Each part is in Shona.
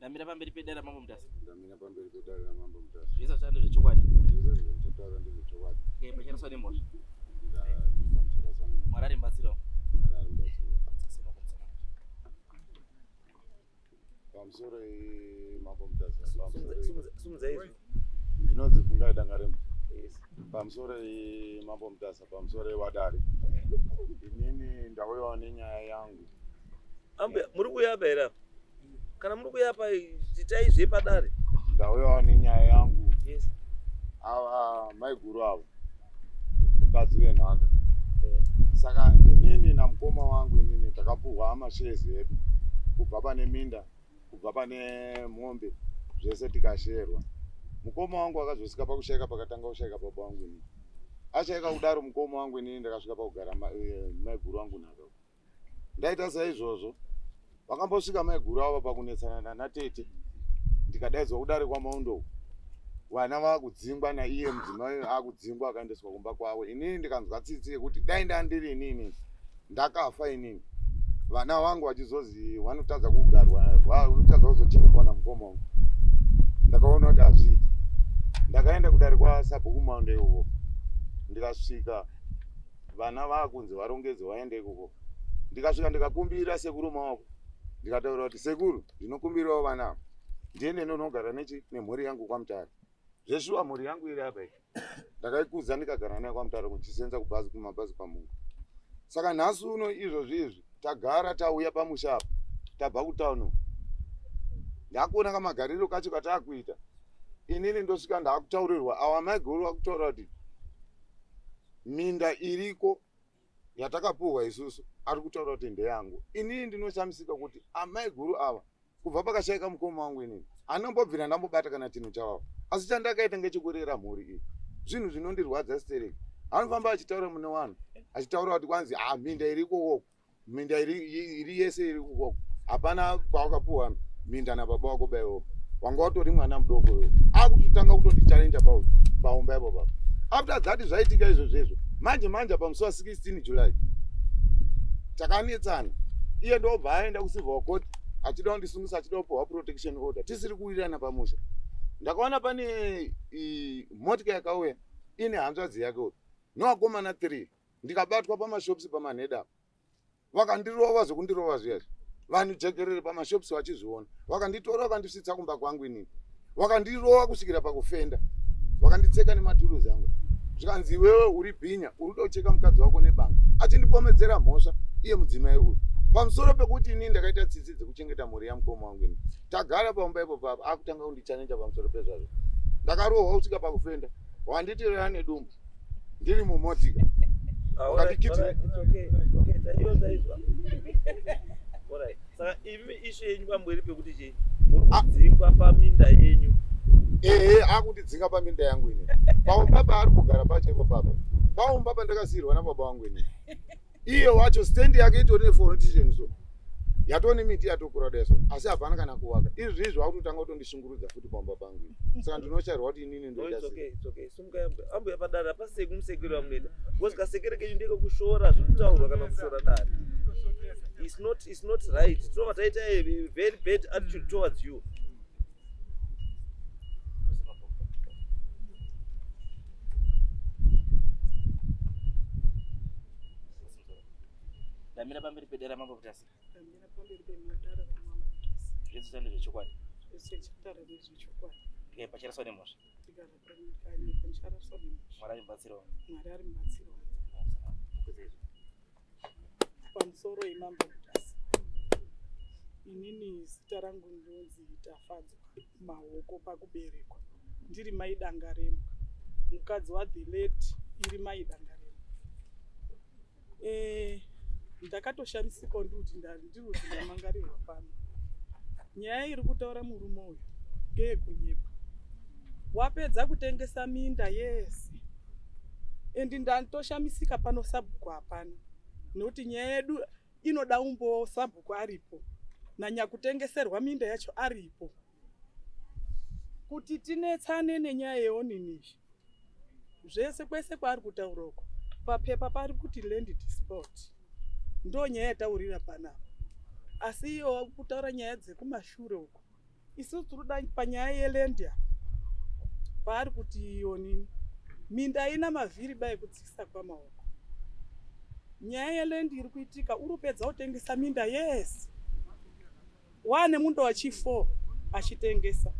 Ndamira pamberi pedera mambo mutasa. Ndamira pamberi pedera mambo mutasa. Zvisa chando zvechokwadi. Zvese zvataura ndezvechokwadi. Pachaswa nemhosva. Ndikachaswa nemhosva. Mwari arimbatsirawo. Mwari arimbatsirawo. Pamusoro mambo mutasa. Sumudza izvo. Ndinonzi Fungai Dangarembwa. Pamusoro mambo mutasa, pamusoro wadare. Inini ndauyawo nenyaya yangu. Ambe muri kuyapa here apa? Kana muri kuyapa chitai zvepadare? Ndauyawo nenyaya yangu. Yes. Ava maiguru avo mukadzi wenhaka. Saka inini namukoma wangu inini takapuhwa amashezi edu kubva pane minda, kubva pane mombe, zvese tikasherwa. Mukoma wangu akazosvika pakushayika pakatanga kushayika baba wangu inini. Ashayika kudaro mukoma wangu inini ndakasvika pakugara maiguru wangu nhaka. Ndaita saizvozvo vakambosvika maiguru avo pakunetsana natete, ndikadaidzwa kudare kwamaundo. Vana vakudzingwa naiye mudzimai akudzingwa akaendeswa kumba kwawo. Inini ndikanzwa tsitsi yekuti dai ndandiri inini ndakafa inini. Vana vangu vachizozi vanotadza kugarwa, vanotadza kuzochengetwa namukoma wangu. Ndakaona kuti hazviiti. Ndakaenda kudare kwaSabhuku Maunde ikoko. Ndikasvika vana vakunzi varongedze vaende ikoko. Ndikasvika ndikakumbira sekuru maoko. Ndikataura kuti sekuru, ndinokumbirawo vana ndiende ndonogara nemhuri yangu kwaMutare. Zveshuwa mhuri yangu iri apa. Ndakaikuza ndikagara nayo kwaMutare kuchisenza kumabhazi pamungu. Saka nhasi uno izvozvi tagara tauya pamusha apa. Tabva kutauno. Ndakuona kamagariro kacho katakuita. Inini ndosvika ndakutaurirwa awa maiguru akutaura kuti minda iriko yatakapuhwa isusu ari kutaura kuti ndeyangu. Inini ndinoshamisika kuti amaiguru ava kubva pakashayika mukoma wangu inini anombobvira ndambobata kana chinhu chavo. Asi chandakaita ngechekurera mhuri iyi. Zvinhu zvinondirwadza stereki. Anofamba achitaura mune vanhu achitaura kuti kwanzi minda iriko woko. Minda iri yese iri koko. Hapana kwawakapuhwa minda nababa wako baiwo. Wanga utori mwana mudoko iwo. Akutotanga kutondichallenge paumba ipo baba. After that zvaitika izvozvo. Manje pamusi wa16 July. Takanetsana. Iye ndobva aenda kucivil court achida kundisungisa achida kupuhwa protection order. Tisiri kuwirirana pamusha. Ndakaona pane motika yakauya ine hanzvadzi yake novakomana 3. Ndikabatwa pamashops pamanheda. Vakandirova vazokundirova zviyazvi. Vanhu jekerere pamashops vachizviona. Vakanditora vakandisvitsa kumba kwangu inini. Vakandirova kusvikira pakufenda. Vakanditseka nematuruzi angu. Zvikanzi iwewe uri bhinya, uri kucheka mukadzi wako nebanga. Achindipomedzera mhosva iye mudzimai uyu. Pamusoro pekuti inini ndakaita tsitsi dzekuchengeta mhuri yamukoma wangu inini. Tagara paumba ipo baba akutanga kundichallenge pamusoro pezvazvo. Ndakarohwa kusvika pakufenda. Wanditirira nedumbu. Ndiri mumotika. Wakandikitira. Alright. Saka imi ishu yenyu pamberi pekuti chii? Muri kudzingwa paminda yenyu. Akundidzinga paminda yangu inini. Paumba paari kugara pacho baba. Paumba pandakasiyirwa nababa wangu inini. Iye wacho stand yake itori nefoundation so. Yatone miti yatokura deso. Asi hapana kana kuwaka. Izvizvo akutotanga kutondishungurudza futi paumba pangu. Saka ndinochayirwa kuti inini ndoita sei. It's okay. Sumuka ambuya padare paseki musekeri wamunoita. Because kasekeri kenyu ndiko kushora zvokutaurwa kana kushora dare. It's not right. It's not a very bad attitude towards you. Ndamira pamberi pedera mambo mutasa. Ndamira pamberi pemadara mambo mutasa. Zvese chando zvechokwadi. Zvese chitara nezvechokwadi. Pachaswa nemhosva. Ndicharaswa nemhosva. Mwari arimbatsirawo. Mwari arimbatsirawo. Pamusoro imambo mutasa. Inini zita rangu ndinonzi Tafadzwa Mahoko pakuberekwa. Ndiri mai Dangarembwa. Mukadzi waThe Late iri mai Dangarembwa. Ndakatoshamisika ndikuti ndiri kumangarirwa pano. Nyaya iri kutaura murume uyu ngeyekunyepa. Wapedza kutengesa minda yese. Endi ndandoshamisika pano Sabhuku hapana. Nokuti nyaya yedu inoda umbo Sabhuku aripo. Nanya kutengeserwa minda yacho aripo. Kuti tinetsane nenyaya yeoninishi. Zvese kwese kwaari kutaura uko. Papepa pari kuti land dispute. Ndo nyaya yataurira panapa. Asi iyo kutaura nyaya dzekumashure uko. isusu tinoda panyaya yeland paari kuti onini minda ina mavhiri bai kutsisa kwamaoko. Nyaya yeland iri kuitika uri kupedza kutengesa minda yes wane munda wachi4 achitengesa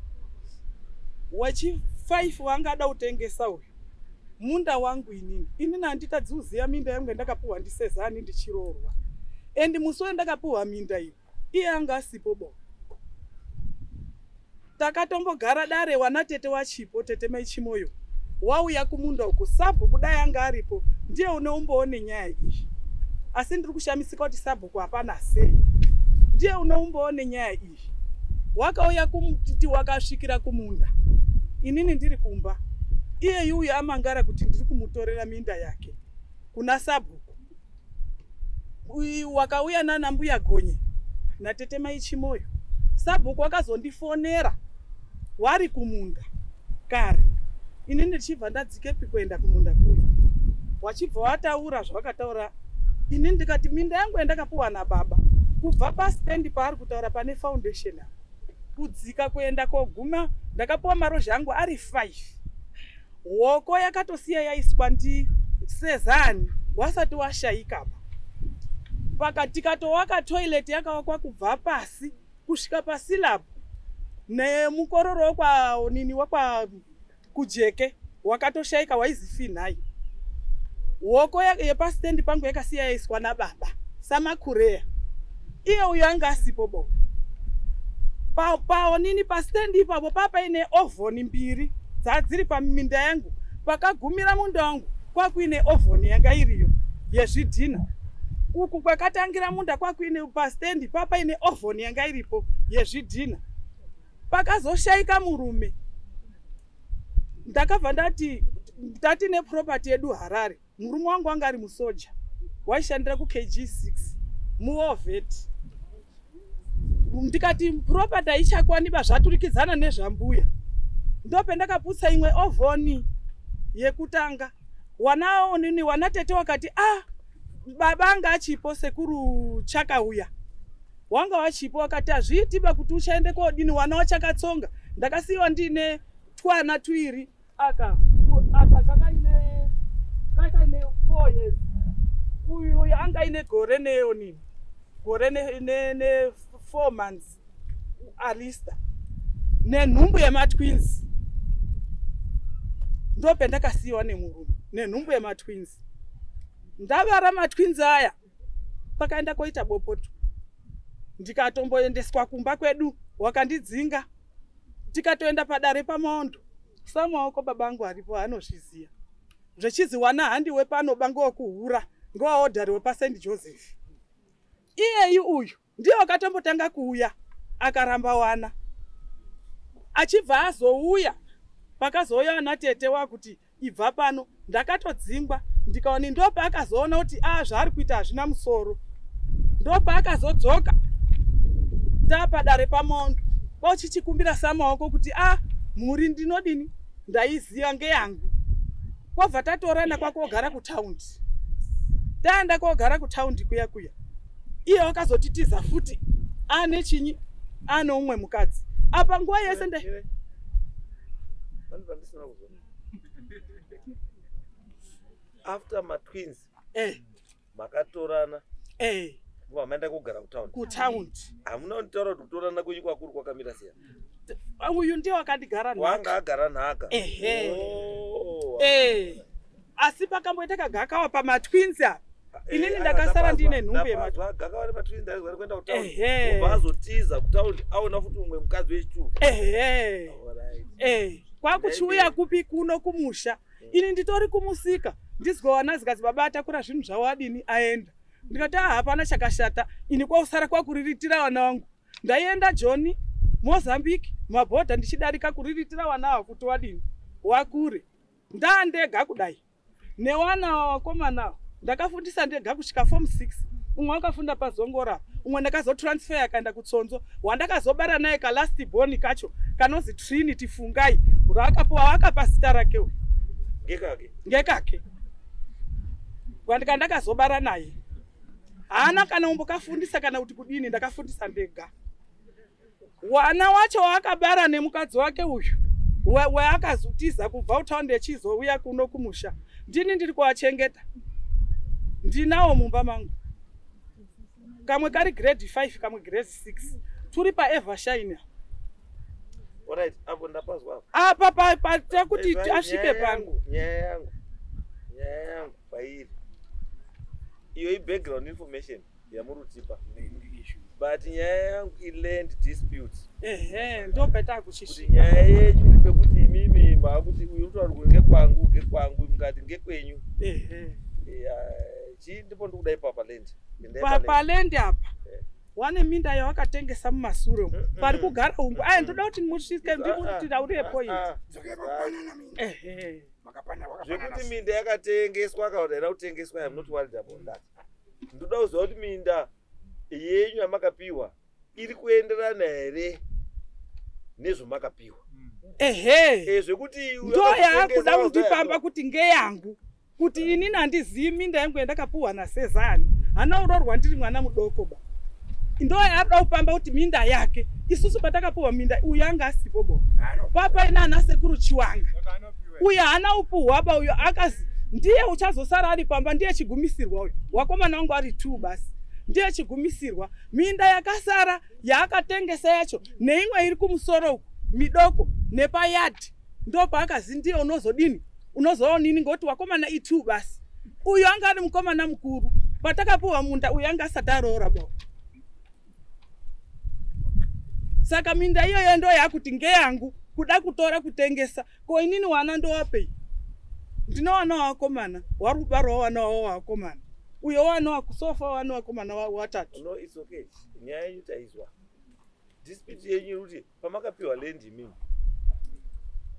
wachi5 wangada kutengesa uyu munda wangu inini handitadziuziya minda yangu yandakapuhwa ndisezani ndichiroorwa endi musi wendakapuhwa minda iyi iye anga asipo bo. Takatombogara dare wana tete wachipo tete Maichimoyo wauya kumunda uku Sabhuku dai anga aripo ndiye unoumboone nyaya iyi asi ndiri kushamisika kuti Sabhuku hapana sei ndiye unoumboone nyaya iyi wakauya kumutiti wakasvikira kumunda inini ndiri kumba iye yuyu amangara kuti ndiri kumutorera minda yake kuna Sabhuku. Wakauya nana mbuya Gonye natete Maichimoyo Sabhuku wakazondifonera wari kumunda kare inini ndichibva ndadzikepi kuenda kumunda kuya wachibva wataura zvawakataura inini ndikati minda yangu yandakapuhwa nababa kubva pastendi paari kutaura pane foundation kudzika kuenda koguma ndakapuhwa marozha angu ari 5 hoko yakatosiya yaiswa ndisezani wasati washaikapa pakatikatowaka toilet yakawakwa kubva pasi kusvika pasilabhu nemukororo wekwa nini wakwa kujeke wakatoshaika waizi finhai hoko yepastendi pangu yakasiya yaiswa nababa samakureya iye uyo anga asipo bo paonini pastendi ipapo papaine ovhoni 2 dzadziri paminda yangu pakagumira munda wangu kwakuine ovhoni yanga iriyo yezvidhina uku kwakatangira munda kwakuine pastendi papaine ovhoni yanga iripo yezvidhina pakazoshaika murume ndakabva ndati neproperty yedu Harare murume wangu anga ari musoja waishandira kuKG6 muoveti ndikati property aichakwaniba zvaturikidzana nezvambuya ndopendakaputsa imwe ovhoni yekutanga wana tete wakati baba anga achipo sekuru chakauya wanga wachipo wakati azviitiba kuti uchaende kodini wana wachakatsonga ndakasiyiwa ndine twana 2 aka kakaine 4 years uyu anga ine gore neonini gore ne 4 months Alista nenhumbu yematwins ndopendakasiyiwa nemurume nenhumbu yematwins ndavara matwins aya pakaenda koita bopoto ndikatomboendeswa kumba kwedu wakandidzinga tikatoenda padare pamaondo samaoko babangu aripo anozviziya zvechizi wana handiwe pano bango wekuhura ngowaodhari wepaSt Joseph iyeyu uyu ndiye wakatombotanga kuuya akaramba wana achibva azouya pakazouya ana tete wakuti ibva pano ndakatodzingwa ndikaoni ndopa akazoona kuti zvaari kuita hazvina musoro ndopa akazodzoka tapadare pamaondo kochichikumbira samaoko kuti mhuri ndinodini ndaiziva ngeyangu kwabva tatorana kwakogara kutaundi taenda kogara kutaundi kuya iye wakazotitiza futi ane chinyi ane umwe mukadzi apa nguva yese after matwins makatorana maenda kugara kutaundi hamuna kutaura kuti kutorana kwenyu kwakuru kwakamira seya uyu ndiye wakandigara wanga agara nhaka asi pakamboita kagakawa pamatwins apa inini ndakasara ndine nhumbu yematwins matwins ndaizwa kuenda kutaundi ubva azotiza kutaundi aona futi umwe mukadzi wechitu kwakuchiuya kupi kuno kumusha ini nditori kumusika ndizgowana zikazi baba atakura zvinhu zvavo adini aenda ndikati hapana chakashata ini kwausara kwakuriritira wana wangu ndaienda Joni Mozambique mabhodha ndichidarika kuriritira wana ava kuti wadini wakure ndandega kudai newana wakomana ndakafundisa ndega kusvika form 6 umwe wakafunda paZongora umwe ndakazotransfer akaenda kuTsonzo wandakazobara naye kalast born kacho kanozi Trinity Fungai rakapuwa wakapasita rakewo ngekake kwandika ndakazobara naye hana kana umbokafundisa kana kuti kudini ndakafundisa ndega wana wacho waakabara nemukadzi wake uyu waakazutiza kubva kutaundi echizouya kuno kumusha. Ndini ndiri kuachengeta, ndinawo mumba mangu, kamwe kari grade 5 kamwe grade 6, turi paEvershine. Alright, apo ndapazwa Apa tekuti asvike pangu. Nyaya yangu pairi iyo background information yamurutipa, but nyaya yangu land dispute. Ndo peta kuchishi nyaya yenyu pekuti imimi makuti uyu utauri kuti ngekwangu mukati ngekwenyu. Chii ndipo ndikudai paland apa wane minda yawakatengesa mumasure pari kugara umbu. Ndoda kuti musvike ndikutira uri point zvekuti minda yakatengeswa kana kuti haina kutengeswa. I'm not worried about that. Ndoda kuziva kuti minda yenyu yamakapiwa iri kuenderana here nezvamakapiwa. Zvekuti ndo yaakuda kundipamba kuti ngeyangu, kuti inini handizivi minda yangu yandakapiwa naSezani. Hana urorwa ndiri mwana mudoko ba. Ndo yaada kupamba kuti minda yake. Isusu patakapiwa minda uyu anga asipo bo. Papa ina ana sekuru Chiwanga. Uyu hana upuhwa ba, uyu akazi ndiye uchazosara ari pamba, ndiye chigumisirwa uyu. Wakomana wangu ari 2 basi. Ndiye chigumisirwa. Minda yakasara yaakatengesa yacho neimwe iri kumusoro uku midoko nepayadi. Ndo paakazi ndiye unozodini? Unozoonini ngoti wakomana i2 basi. Uyu anga ari mukomana mukuru. Patakapiwa munda uyu anga asati aroora bo. Saka minda iyo ndo yakuti ngeyangu kuda kutora kutengesa. Ko inini wana ndo wapei? Ndino wana wakomana warubaro wana wakomana. Uyo wana wakusofa wana wakomana watatu. No, it's okay. Nyaya yenyu taizwa. Dispute yenyu kuti pamakapiwa land imimi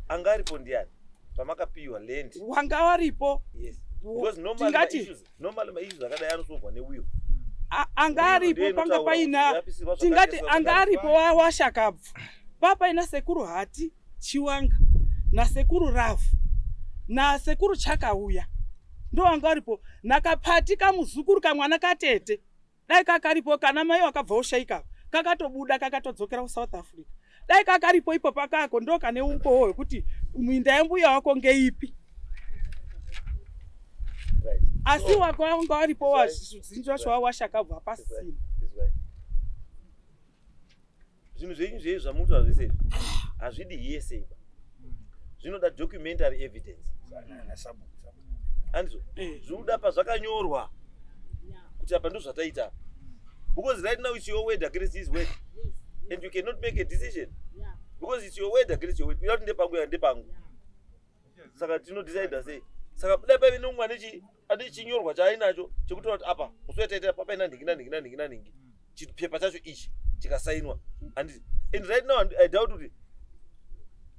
angaripo ndiani? Pamakapiwa land wanga waripo. Yes. Because normally my issues akadai anosolvwa newill. Angaripo panga paina tingati angaripo washakabvu. Papa ina sekuru Hati Chiwanga na sekuru Rafu na sekuru Chakauya. Ndo angaripo nakapati kamuzukuru kamwana katete. Dai kakaripo kana mai wakabva ushaika. Kakatobuda kakatodzokera ku South Africa. Dai kakaripo ipo pakako ndo kane umboho kuti minda yembuya wako ngeipi. Right. Asi wako wanga waripo wazinjwa shwa washakabva pasina. Zvinhu zvenyu zveizvi zvamuta zvese hazvidi yese. Zvinoda documentary evidence. Andizvo zvinoda pazvakanyorwa kuti apa ndo zvataita. Because right now it's your word against his word. And you cannot make a decision. Because it's your word against your word. You don't ndepangu ya ndepangu. Saka tino decide say. Saka dai pa nomwe ane chinyorwa chainacho chekuti apa usoita papa ina ndingi. Chipepa chacho ichi chikasainwa. And right now I doubt kuti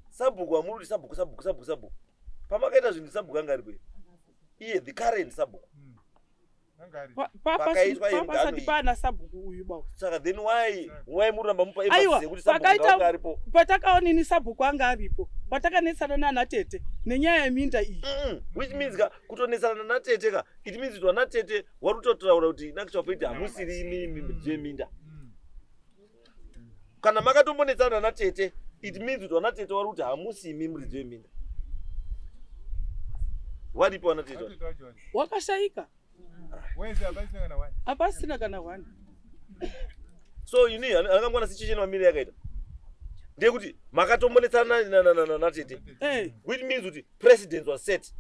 sabhuku amuri sabhuku. Pamakaita zvinhu sabhuku angari iye the current sabhuku. Papa sati pana sabhuku uyu bawo. Saka then why muramba mupa emphasis kuti sabhuku anga aripo? Patakaonini sabhuku anga aripo. Patakanetsana nana tete nenyaya yeminda iyi. Which means kutonetsana nana tete it means kuti wana tete warutotaura kuti nakucha poita hamusiri imimi zveminda. Kana makatombonetsana nana tete it means kuti wana tete waruti hamusi imimi zveminda. Wadipo wana tete? Wakashaika. Apasina kana wani. So you need angamwana situation wamire yakaita. Ndiye kuti makatombonetsana na tete. Which means kuti president was set.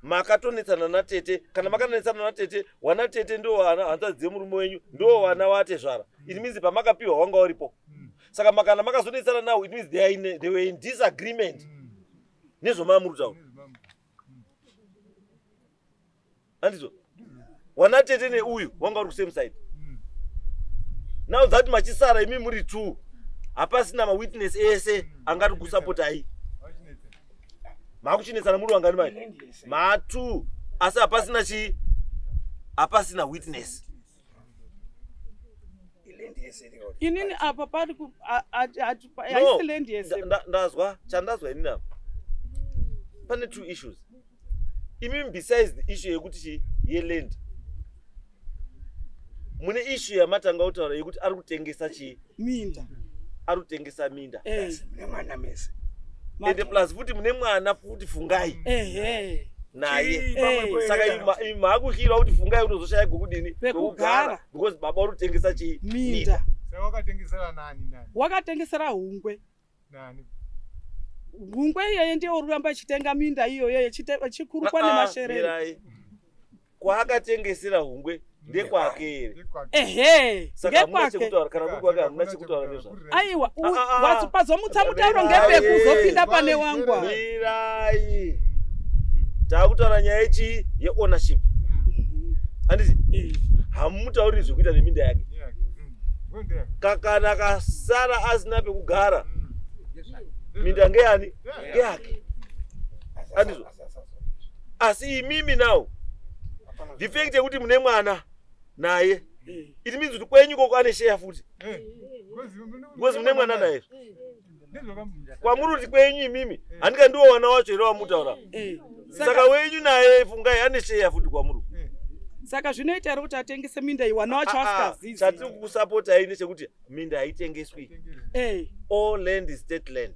Makatonetsana na tete kana makanetsana na tete wana tete ndo wana hanzadze murume wenyu ndo wana wate zvara. It means pamakapiwa wanga uripo. Saka makana makazonetsana nawo it means they were in disagreement. Nezvo mamurutawo. Andizvo wana tete neuyu wanga uri kusame side. Now that machisara imi muri 2 hapasina mawitness ese angati kusapota ai. Makuchinetsana muri wangani mai? Ma 2 asi hapasina witness. Inini apa pari ku ailand yese. Ndazwa chandazwa inini apa. Pane 2 issues. Even besides the issue yekuti ye land. mune issue yamatanga utaura yekuti ari kutengesa chi minda ari kutengesa minda mune mwana mese ende plus futi mune mwana futi fungai naye saka imakukhira kuti fungai unozoshaya kudini pekugara because baba uri kutengesa chi minda wakatengesera nani wakatengesera hungwe nani hungwe iyoyo ndiyo uramba chitenga minda iyoyo chikurukwa nemasherere kwaakatengesera hungwe ndekwake saka kana kuti kwake hamuna chekutaura nezvazvo aiwa wazopazomutsa mutauro ngepekuzopinda pane wangwa mirai taakutaura nyaya yechi yeownership handiti hamutauri zvekuita neminda yake kana kasara asina pekugara minda ngeyani ngeyake handizvo asi imimi nawo the fact yekuti mune mwana naye it means kuti kwenyu koko ane share futi because mune mwana naye kwamuri kuti kwenyu imimi handika ndiwo wana wacho here wamutaura saka wenyu naye fungai ane share futi kwamuri saka zvinoita here kuti atengese minda iyi wana wacho asikazizi chatiri kukusapotai nechekuti minda haitengeswi all land is state land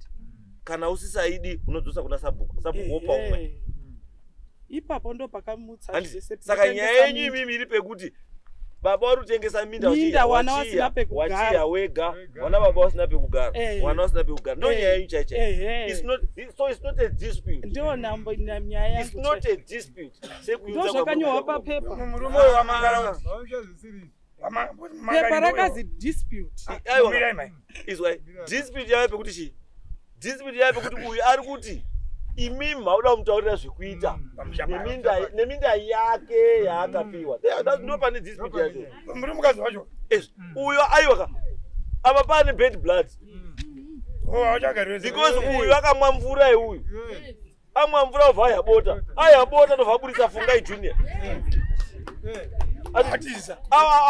kana usisaidi unodzosa kuna sabhuku wopa umwe ipapo ndo pakamutsa zvese saka nyaya yenyu imimi iri pekuti baba vari kutengesa minda wana wasina pekugara wachiya wega wana baba wasina pekugara wana wasina pekugara ndo nyaya yenyu chaicho so it's not a dispute ndo nyaya it's not a dispute ndo zvakanyorwa papepa murume uyu wamangara pepa rakazi dispute izwa dispute yave pekuti chi dispute yave pekuti uyu ari kuti imimi mauda kumutaurira zvekuita neminda yake yaakapiwa ndo pane dispute yacho muri mukadzi wacho uyo aiwaka apa pane bad blood because uyu akamwa mvura yeuyu amwa mvura obva ayabota tobva aburitsa fungai junior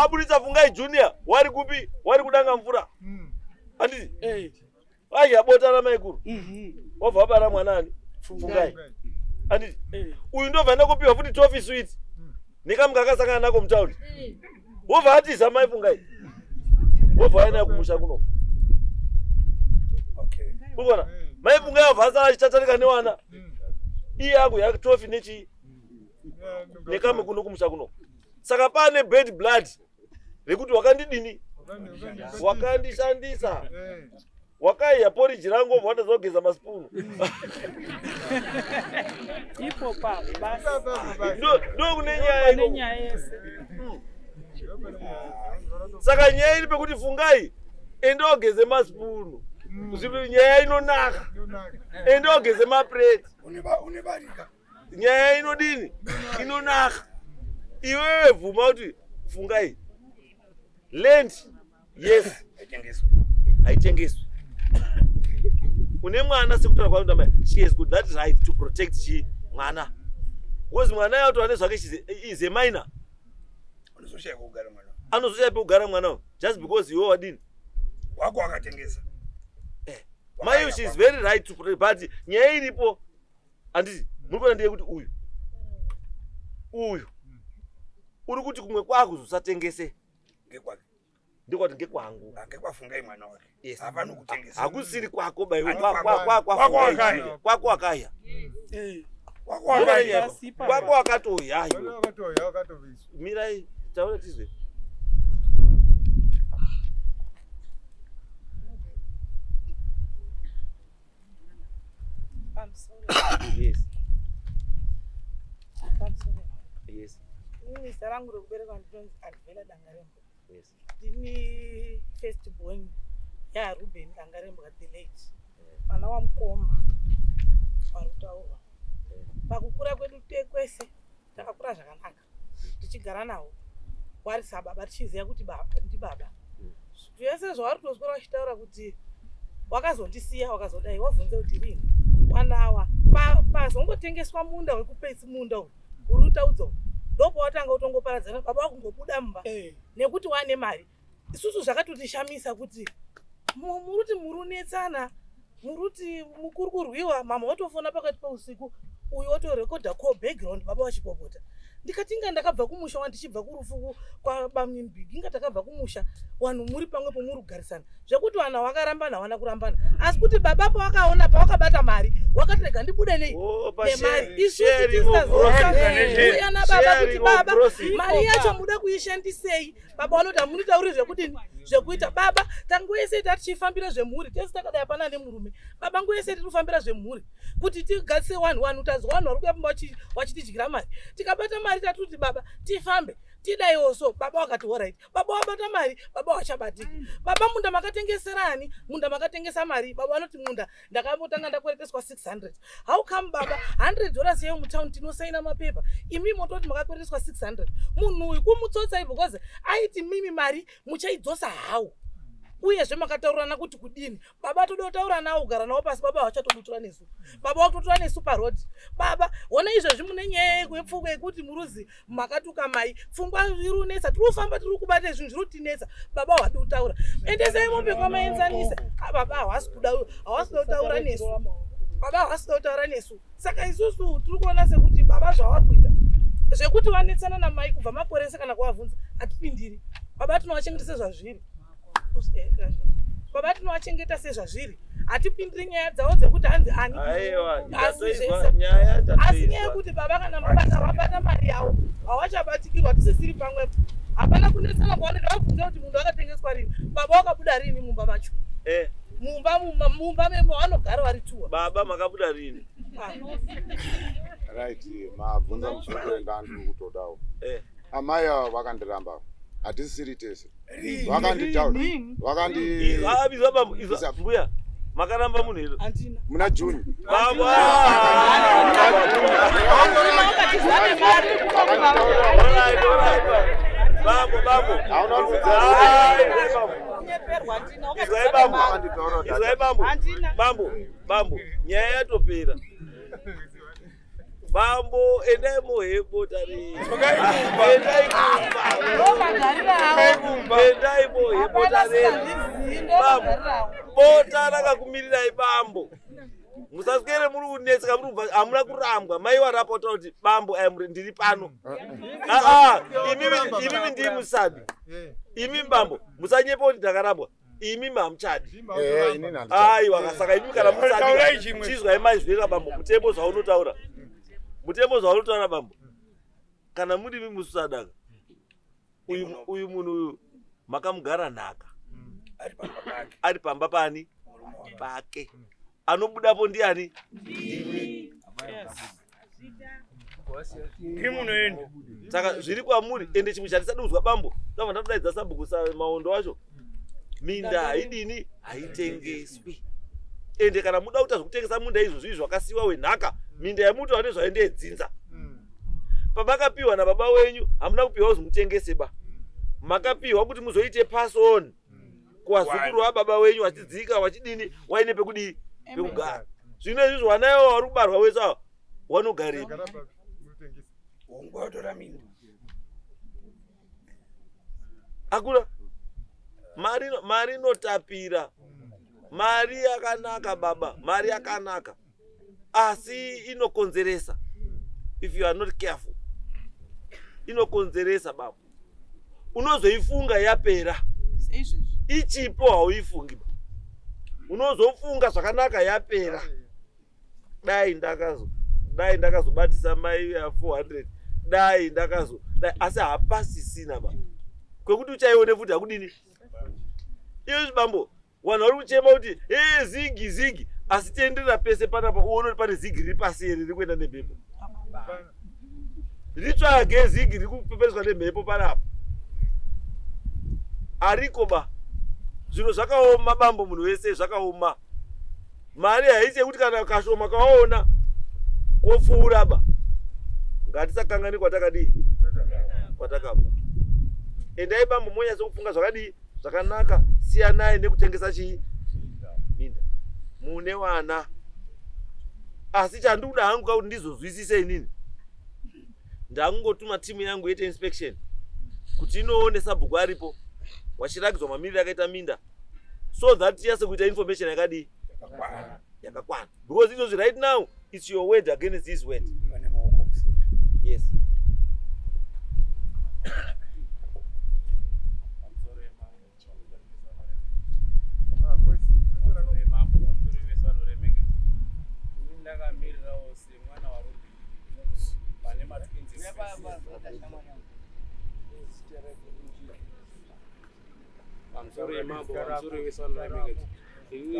aburitsa fungai junior wari kupi wari kudanga mvura handiti ayabota ramaikuru wabva abara mwanani fungai handiti uyu ndobva ndakupiwa futi tofi sweet nekamuka akasangana nako mutaundi wobva atiza mai fungai wobva ainayo kumusha kuno urikona mai fungai wabva asara achitatarika newana iye angu yakatofi nechi nekamwe kuno kumusha kuno saka pane bad blood rekuti wakandidini wakandishandisa wakaiya poriji rangu obva watazogeza masipunu ipo papo basi ndo kune nyaya yese saka nyaya iri pekuti fungai ende ogeze masipunu zvipi nyaya inonaka ende ogeze maplate nyaya inodini inonaka iwewe bvuma kuti fungai land yes haitengeswi une mwana sekutaura kwaunda mai she has got that right to protect chi mwana because mwana yato ane zvake is a minor anozoshaya pekugara mwana just because iwe wadini wako wakatengesa mai she is very right to protect but nyaya iripo handiti muri kuona ndeye kuti uyu uri kuti kumwe kwako zvisatengese ngekwake ndikwati ngekwangu ngekwafungai mwana wake hapana kutengesa hakusiri kwako baiwe kwako wakaya kwako wakatoya mirai taura tizwe yes yes zita rangu rokuberekwa ndinonzi Advela Dangarembwa. yes Ndini first born yaRuben Dangarembwa the late mwana wamukoma warutaurwa pakukura kwedu kwese takakura zvakanaka tichigara nawo wari sababa tichiziva kuti ndi baba zvese zvavari kutoswera vachitaura kuti wakazondisiya wakazodai wabvunze kuti rini wanawa pazongotengeswa munda wekupeisi munda uri utaudza ndopo watanga utongoparadzana baba wakungobuda mumba nekuti wane mari isusu zvakatotishamisa kuti muruti murunetsana muruti mukuru kurwiwa mama watofona pakati pausiku uyu otorekodha call background baba wachipopota ndikati inga ndakabva kumusha wandichibva kurufu kwaBamyinbig inga takabva kumusha vanhu muri pamwe pomuri kugarisana zvekuti vanhu vakarambana havana kurambana asi kuti baba pawakaona pawakabata mari wakatirega ndibude nemari isusu tisazouya nababa kuti baba mari yacho muda kuishandisei baba vanoti hamunitauri zvekudini zvekuita baba tangoese tatichifambira zvemhuri tese takadai hapana nemurume baba ngoese tirikufambira zvemhuri kuti tigarise wanhu utazwa vanhu vari kuya pamba vachitidyira mari tikabata mari tatuti baba tifambe tidaiwo so baba wakati alright baba wabata mari baba wachabatiki baba munda makatengeserani munda makatengesa mari baba vanoti munda ndakambotanga ndakwereteswa 600 how come baba $100 yeyo mutown tinosaina mapepa imi mototi makakwereteswa 600 munhu uyu kumutsotsai because aiti mimi mari muchaidzosa hau uyezve makataurirana kuti kudini baba toda kutaura nawo kugara nawo pasi baba hawachatobutura nesu baba wakutotora nesu parodi baba ona izvozvi mune nyaya yepfungwa yekuti muruzi makatuka mai pfungwa irunetsa tirikufamba tiri kubata zvinhu zviri kutinetsa baba hawadi kutaura endesai mombe kwamaenzanisa baba hawasi kuda kutaura nesu baba hawasi kuda kutaura nesu saka isusu tiri kuona sekuti baba zvavakuita zvekuti vanetsana namai kubva makwerese kana kuvabvunza hatipindiri baba tinovachengetesa zvazviri baba tinovachengeta sezvazviri hatipindiri nyaya dzavo dzekuti hanzi ani asi nyaya yekuti baba kana vabata mari yavo havachabatikirwa tisisiri pamwepo hapana kunetsana kwavanenge vabvunza kuti munhu akatengeswa rini baba wakabuda rini mumba macho mumba mevanogara vari tuwa baba makabuda rini right mabvunza musoro wendandiri kutodawo amai ava vakandiramba hatisisiri tese vakanditaura vakandizwa bambo izwa mbuya makaramba munhu iro muna Juni bambo nyaya yatopera bambo endai mohebota endai mohebota bota rakakumirirai bambo musaswere muri kunetseka muri kubva hamuna kurambwa mai warapota kuti bambo ndiri pano imimi ndiri musadi imi bambo musanyepa kuti ndakarambwa imi mamuchadi aiwa saka imi kana musadi chizwai maizvera bambo mutembo zvaunotaura mutembo zvaunotaura bambo kana muri imi musadaka uyu munhu uyu makamugara nhaka ari pamba pani pake anobudapo ndiani saka zviri kwamuri ende chimwe chandisadi kuzwa bambo tava ndatodaidza sabhuku maondo acho minda haidini haitengeswi ende kana muda kuita zvokutengesa munda izvozvi zvakasiyiwa wenhaka minda yemuti wane zvaendedzinza pamakapiwa nababa wenyu hamuna kupiwa kuzi mutengese ba makapiwa kuti muzoite pass on kuwazukuru wababa wenyu wachidzika wachidini waine pekudii pekugara zvino izvizvo wanayo vari kubarwa wese wanogarepi akura mari inotapira mari yakanaka baba mari yakanaka asi inokonzeresa if you are not careful inokonzeresa baba unozoifunga yapera ichipo hauifungi unozofunga zvakanaka yapera dai ndakazobatisa mai ya 400 dai asi hapasisina baba kwekuti uchaione futi hakudini iyo bambo vanhu vari kuchema kuti zigi asi tienderera pese panapa uone kuti pane zigi riri pasi here riri kuenda nemhepo ritsvage zigi riri kupepeswa nemhepo panapa ariko ba zviro zvakaoma bambo munhu wese zvakaoma mari haisi yekuti kana kashoma kawaona kopfuura ba ngatisakangani kwatakadii kwatakabva endai bambo monyatso kufunga zvakadii zvakanaka siyanai nekutengesa chii minda mune wana asi chandikuda hangu kuti ndizozwisise inini ndakungotuma timu yangu yete inspection kuti inoone sabhuku aripo wachiragidzwa mamiriro akaita minda so that tiyase kuita information yakadii yakakwana because izvozvi right now it's your word against this word yes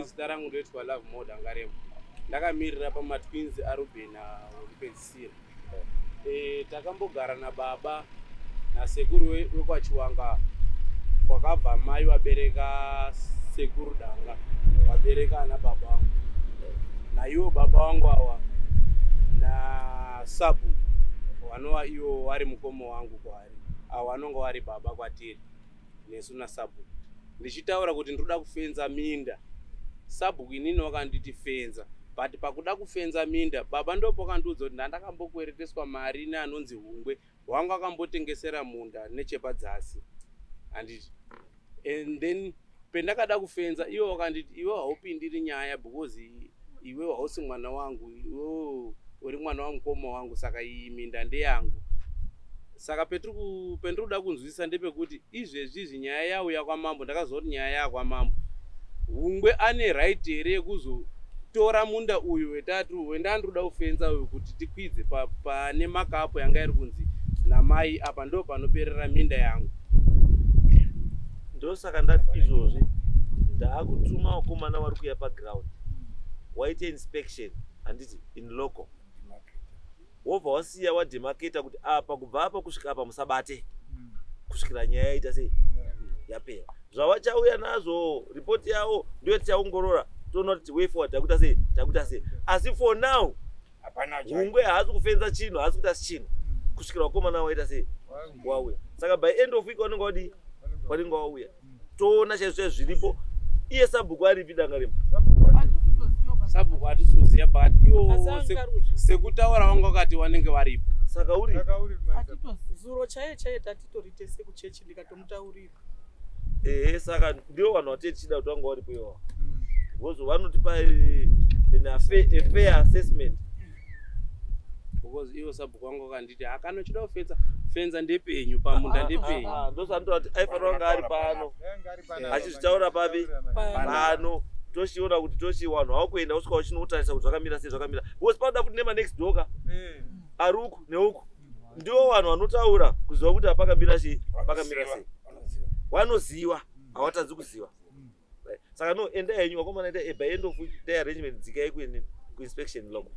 zita rangu ndoitwa Love Mode Ngarembo. Ndakamirira pamatwins aRuben wekupedzisira. Takambogara nababa nasekuru wekwachiwanga kwakabva mai vabereka sekuru Danga vabereka ana baba wangu naiwo baba wangu awa naSabu vanova ivo vari mukomo wangu kwaari avo vanonga vari baba kwatiri nesu naSabu. Ndichitaura kuti ndoda kufenza minda Sabu inini wakanditi fenza but pakuda kufenza minda baba ndopo kandiudza kuti ndandakambokwereteswa mari neanonzi Hungwe wangu akambotengesera munda nechepadzasi handiti and then pendakada kufenza iwe wakanditi iwe haupindiri nyaya because iwe hausi mwana wangu iwe uri mwana wamukoma wangu saka iyi minda ndeyangu. Saka pendikuda kunzwisisa ndepekuti izvezvi nyaya yauya kwamambo ndakazoti nyaya yakwamambo Hungwe ane right here yekuzotora munda uyu wetatu wendandoda kufenza uyu kuti tikwidze pane makapu yanga iri kunzi namai apa ndo panoperera minda yangu. Ndosaka ndati izvozvi ndakutuma vakomana vari kuya paground waite inspection handiti in local wobva wasiya wademarketa kuti apa kubva apa kusvika apa musabate kusvikira nyaya yaita sei yapera. Zvavachauya nazvo ripoti yavo ndiyo tichaongorora toona kuti way forward takuita sei asi for now Hungwe haasi kufenza chinhu haasi kuita sechinhu kusvikira vakomana waita sei wauya. Saka by end of week vanenge wadi vanenge wauya toona chaizvo zviripo iye Sabhuku aripi Danga Rembo Sabhuku hatitoziva but iwo sekutaura vanga vakati vanenge varipo saka uri zuro chaiye tatitoritese kuchechi ndikatomutaurira saka ndiwo vanhu vatei tichida kuti vanga varipo iwawa because vanotipa a fair assessment because iwo Sabhuku vanga vakanditi akanochida kufenza ndepenyu pamunda ndepenyu ndosanotaura kuti aifanira vanga ari pano achizvitaura papi pano toshiona kuti toshi vanhu havakuenda usvika uchinotarisa kuti zvakamira sei zvakamira because panoda kuti nemanext doka ari uku neuku ndiwo vanhu vanotaura kuziva kuti pakamira sei pakamira sei vanoziva havatadzi kuziva. Saka no enda yenyu vakomana ita by end of week day arrangement dzikai kuinspection logo